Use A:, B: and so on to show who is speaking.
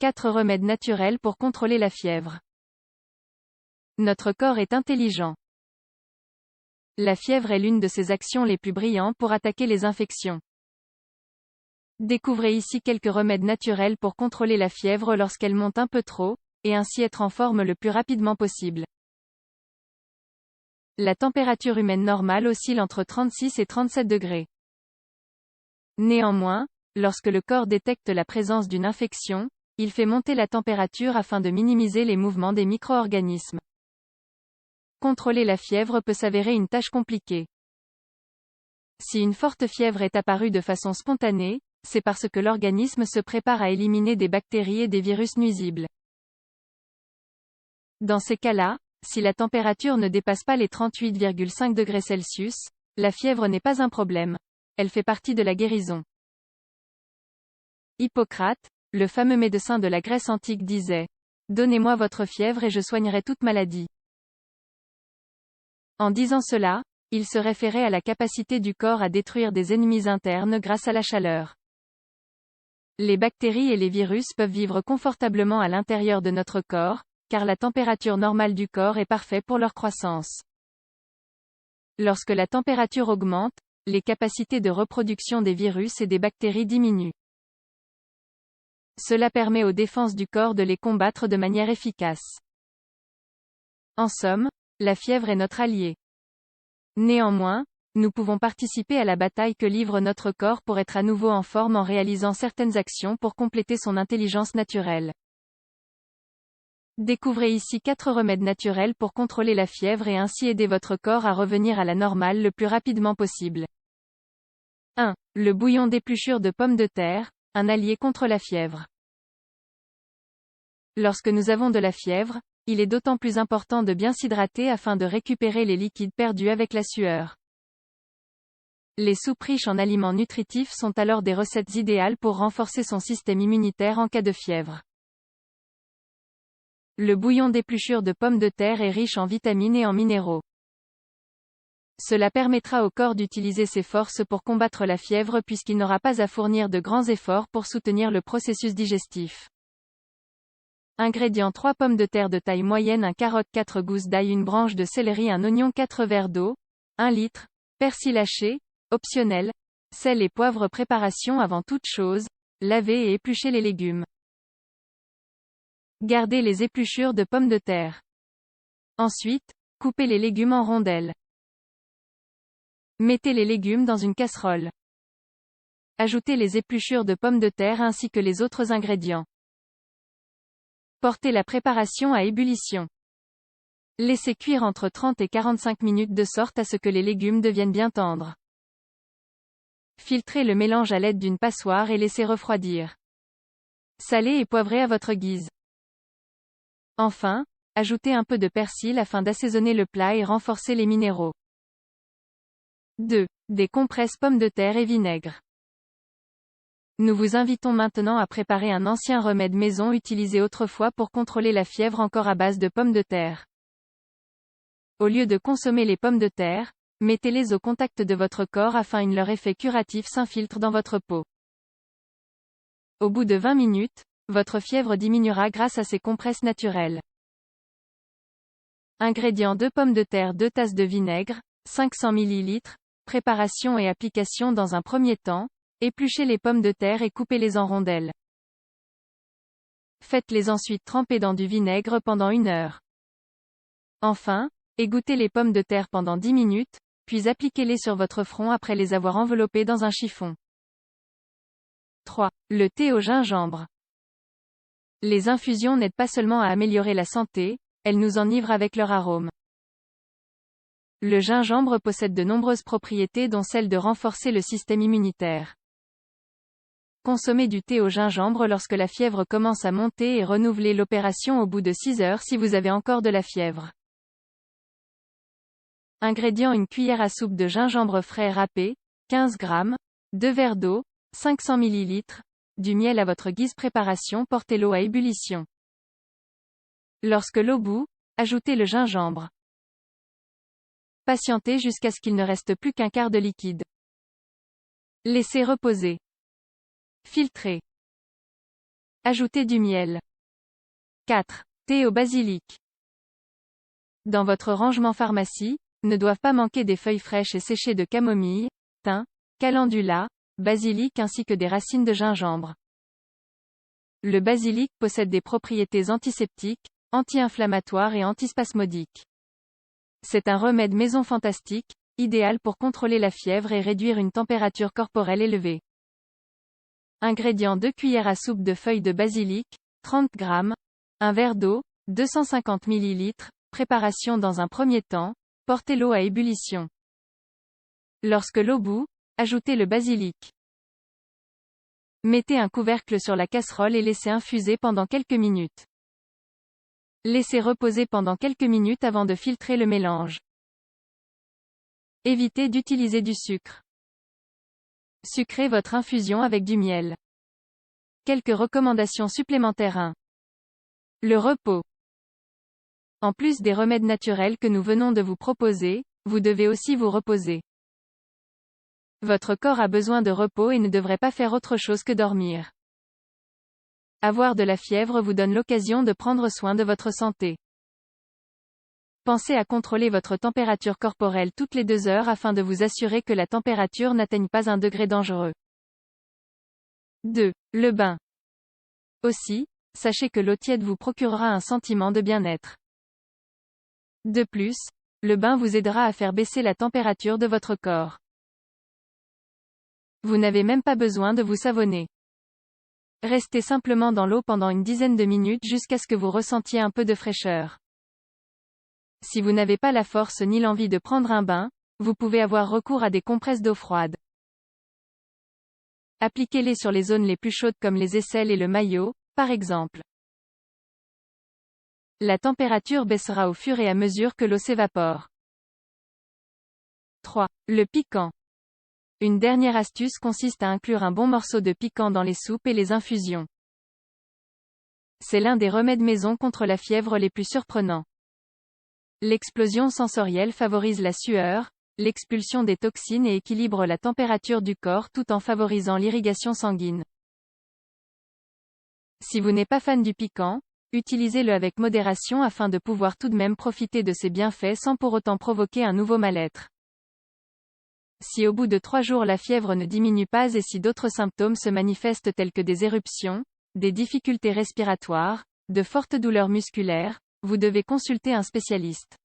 A: 4 remèdes naturels pour contrôler la fièvre. Notre corps est intelligent. La fièvre est l'une de ses actions les plus brillantes pour attaquer les infections. Découvrez ici quelques remèdes naturels pour contrôler la fièvre lorsqu'elle monte un peu trop, et ainsi être en forme le plus rapidement possible. La température humaine normale oscille entre 36 et 37 degrés. Néanmoins, lorsque le corps détecte la présence d'une infection, il fait monter la température afin de minimiser les mouvements des micro-organismes. Contrôler la fièvre peut s'avérer une tâche compliquée. Si une forte fièvre est apparue de façon spontanée, c'est parce que l'organisme se prépare à éliminer des bactéries et des virus nuisibles. Dans ces cas-là, si la température ne dépasse pas les 38,5 degrés Celsius, la fièvre n'est pas un problème. Elle fait partie de la guérison. Hippocrate, le fameux médecin de la Grèce antique disait : « Donnez-moi votre fièvre et je soignerai toute maladie. » En disant cela, il se référait à la capacité du corps à détruire des ennemis internes grâce à la chaleur. Les bactéries et les virus peuvent vivre confortablement à l'intérieur de notre corps, car la température normale du corps est parfaite pour leur croissance. Lorsque la température augmente, les capacités de reproduction des virus et des bactéries diminuent. Cela permet aux défenses du corps de les combattre de manière efficace. En somme, la fièvre est notre allié. Néanmoins, nous pouvons participer à la bataille que livre notre corps pour être à nouveau en forme en réalisant certaines actions pour compléter son intelligence naturelle. Découvrez ici 4 remèdes naturels pour contrôler la fièvre et ainsi aider votre corps à revenir à la normale le plus rapidement possible. 1. Le bouillon d'épluchure de pommes de terre, un allié contre la fièvre. Lorsque nous avons de la fièvre, il est d'autant plus important de bien s'hydrater afin de récupérer les liquides perdus avec la sueur. Les soupes riches en aliments nutritifs sont alors des recettes idéales pour renforcer son système immunitaire en cas de fièvre. Le bouillon d'épluchure de pommes de terre est riche en vitamines et en minéraux. Cela permettra au corps d'utiliser ses forces pour combattre la fièvre puisqu'il n'aura pas à fournir de grands efforts pour soutenir le processus digestif. Ingrédients: 3 pommes de terre de taille moyenne, 1 carotte, 4 gousses d'ail, une branche de céleri, un oignon, 4 verres d'eau, 1 litre, persil haché, optionnel, sel et poivre. Préparation: avant toute chose, lavez et épluchez les légumes. Gardez les épluchures de pommes de terre. Ensuite, coupez les légumes en rondelles. Mettez les légumes dans une casserole. Ajoutez les épluchures de pommes de terre ainsi que les autres ingrédients. Portez la préparation à ébullition. Laissez cuire entre 30 et 45 minutes de sorte à ce que les légumes deviennent bien tendres. Filtrez le mélange à l'aide d'une passoire et laissez refroidir. Salez et poivrez à votre guise. Enfin, ajoutez un peu de persil afin d'assaisonner le plat et renforcer les minéraux. 2. Des compresses pommes de terre et vinaigre. Nous vous invitons maintenant à préparer un ancien remède maison utilisé autrefois pour contrôler la fièvre encore à base de pommes de terre. Au lieu de consommer les pommes de terre, mettez-les au contact de votre corps afin que leur effet curatif s'infiltre dans votre peau. Au bout de 20 minutes, votre fièvre diminuera grâce à ces compresses naturelles. Ingrédients: 2 pommes de terre, 2 tasses de vinaigre, 500 ml. Préparation et application: dans un premier temps, épluchez les pommes de terre et coupez-les en rondelles. Faites-les ensuite tremper dans du vinaigre pendant 1 heure. Enfin, égouttez les pommes de terre pendant 10 minutes, puis appliquez-les sur votre front après les avoir enveloppées dans un chiffon. 3. Le thé au gingembre. Les infusions n'aident pas seulement à améliorer la santé, elles nous enivrent avec leur arôme. Le gingembre possède de nombreuses propriétés dont celle de renforcer le système immunitaire. Consommez du thé au gingembre lorsque la fièvre commence à monter et renouvelez l'opération au bout de 6 heures si vous avez encore de la fièvre. Ingrédients: 1 cuillère à soupe de gingembre frais râpé, 15 g, 2 verres d'eau, 500 ml, du miel à votre guise. Préparation: portez l'eau à ébullition. Lorsque l'eau bout, ajoutez le gingembre. Patientez jusqu'à ce qu'il ne reste plus qu'un quart de liquide. Laissez reposer. Filtrez. Ajoutez du miel. 4. Thé au basilic. Dans votre rangement pharmacie, ne doivent pas manquer des feuilles fraîches et séchées de camomille, thym, calendula, basilic ainsi que des racines de gingembre. Le basilic possède des propriétés antiseptiques, anti-inflammatoires et antispasmodiques. C'est un remède maison fantastique, idéal pour contrôler la fièvre et réduire une température corporelle élevée. Ingrédients: 2 cuillères à soupe de feuilles de basilic, 30 g, un verre d'eau, 250 ml, préparation dans un premier temps, portez l'eau à ébullition. Lorsque l'eau bout, ajoutez le basilic. Mettez un couvercle sur la casserole et laissez infuser pendant quelques minutes. Laissez reposer pendant quelques minutes avant de filtrer le mélange. Évitez d'utiliser du sucre. Sucrez votre infusion avec du miel. Quelques recommandations supplémentaires. 1. Le repos. En plus des remèdes naturels que nous venons de vous proposer, vous devez aussi vous reposer. Votre corps a besoin de repos et ne devrait pas faire autre chose que dormir. Avoir de la fièvre vous donne l'occasion de prendre soin de votre santé. Pensez à contrôler votre température corporelle toutes les 2 heures afin de vous assurer que la température n'atteigne pas un degré dangereux. 2. Le bain. Aussi, sachez que l'eau tiède vous procurera un sentiment de bien-être. De plus, le bain vous aidera à faire baisser la température de votre corps. Vous n'avez même pas besoin de vous savonner. Restez simplement dans l'eau pendant une dizaine de minutes jusqu'à ce que vous ressentiez un peu de fraîcheur. Si vous n'avez pas la force ni l'envie de prendre un bain, vous pouvez avoir recours à des compresses d'eau froide. Appliquez-les sur les zones les plus chaudes comme les aisselles et le maillot, par exemple. La température baissera au fur et à mesure que l'eau s'évapore. 3. Le piquant. Une dernière astuce consiste à inclure un bon morceau de piquant dans les soupes et les infusions. C'est l'un des remèdes maison contre la fièvre les plus surprenants. L'explosion sensorielle favorise la sueur, l'expulsion des toxines et équilibre la température du corps tout en favorisant l'irrigation sanguine. Si vous n'êtes pas fan du piquant, utilisez-le avec modération afin de pouvoir tout de même profiter de ses bienfaits sans pour autant provoquer un nouveau mal-être. Si au bout de 3 jours la fièvre ne diminue pas et si d'autres symptômes se manifestent tels que des éruptions, des difficultés respiratoires, de fortes douleurs musculaires, vous devez consulter un spécialiste.